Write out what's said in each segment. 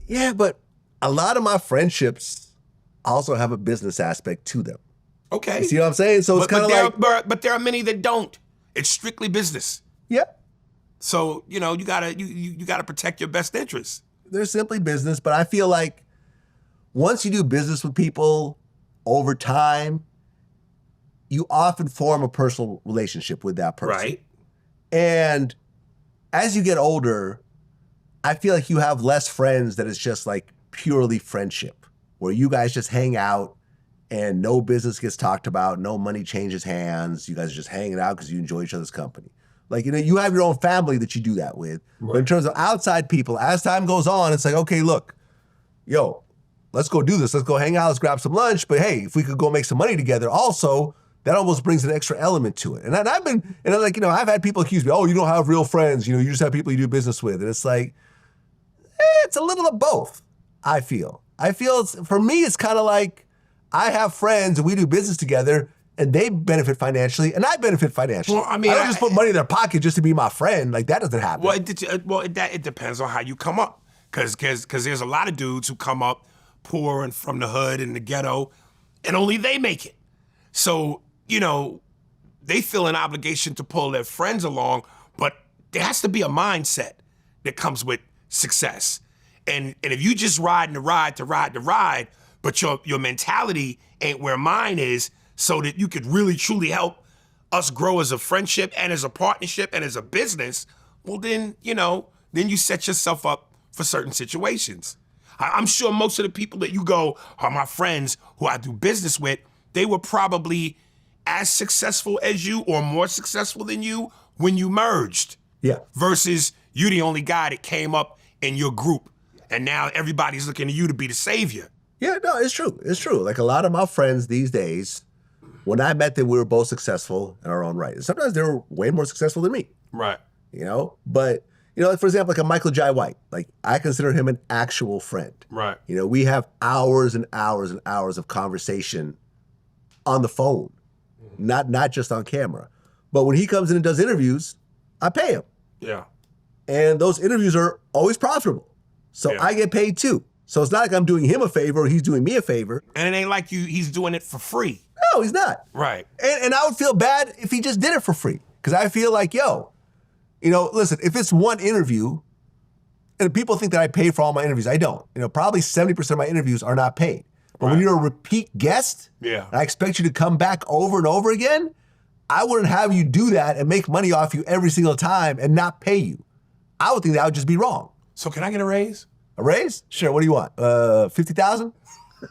Yeah, but a lot of my friendships also have a business aspect to them. Okay. You see what I'm saying? So it's kind of like... But there are many that don't. It's strictly business. Yeah. So, you gotta protect your best interests. They're simply business, but I feel like once you do business with people over time, you often form a personal relationship with that person. Right. And as you get older, I feel like you have less friends that it's just like purely friendship, where you guys just hang out and no business gets talked about, no money changes hands. You guys are just hanging out because you enjoy each other's company. Like, you have your own family that you do that with. Right. But in terms of outside people, as time goes on, it's like, okay, look, yo, let's go do this. Let's go hang out. Let's grab some lunch. But hey, if we could go make some money together also, that almost brings an extra element to it. And I've had people accuse me, oh, you don't have real friends. You just have people you do business with. And it's like, it's a little of both, I feel. For me, it's kind of like I have friends and we do business together and they benefit financially and I benefit financially. Well, I mean, I don't just put money in their pocket just to be my friend. Like, that doesn't happen. Well, it depends on how you come up. Because there's a lot of dudes who come up poor and from the hood and the ghetto and only they make it. So, they feel an obligation to pull their friends along, but there has to be a mindset that comes with success. And if you just riding the ride, but your mentality ain't where mine is, so that you could really truly help us grow as a friendship and as a partnership and as a business, well then you set yourself up for certain situations. I'm sure most of the people that you go are my friends who I do business with, they were probably as successful as you or more successful than you when you merged. Yeah. Versus you the only guy that came up in your group and now everybody's looking to you to be the savior. Yeah, no, it's true. It's true. Like, a lot of my friends these days, when I met them, we were both successful in our own right. Sometimes they were way more successful than me. Right. But, like, for example, like a Michael Jai White, like, I consider him an actual friend. Right. We have hours and hours and hours of conversation on the phone, not just on camera. But when he comes in and does interviews, I pay him. Yeah. And those interviews are always profitable. So I get paid too. So it's not like I'm doing him a favor or he's doing me a favor. And it ain't like he's doing it for free. No, he's not. Right. And I would feel bad if he just did it for free. Because I feel like, listen, if it's one interview, and people think that I pay for all my interviews, I don't. Probably 70% of my interviews are not paid. But when you're a repeat guest, and I expect you to come back over and over again, I wouldn't have you do that and make money off you every single time and not pay you. I would think that would just be wrong. So can I get a raise? A raise? Sure. What do you want? 50,000?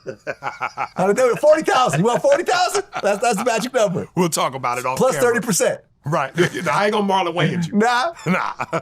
40,000. You want 40,000? That's the magic number. We'll talk about it off Plus camera. 30%. Right. I ain't gonna Marlon Wayans you. Nah. Nah.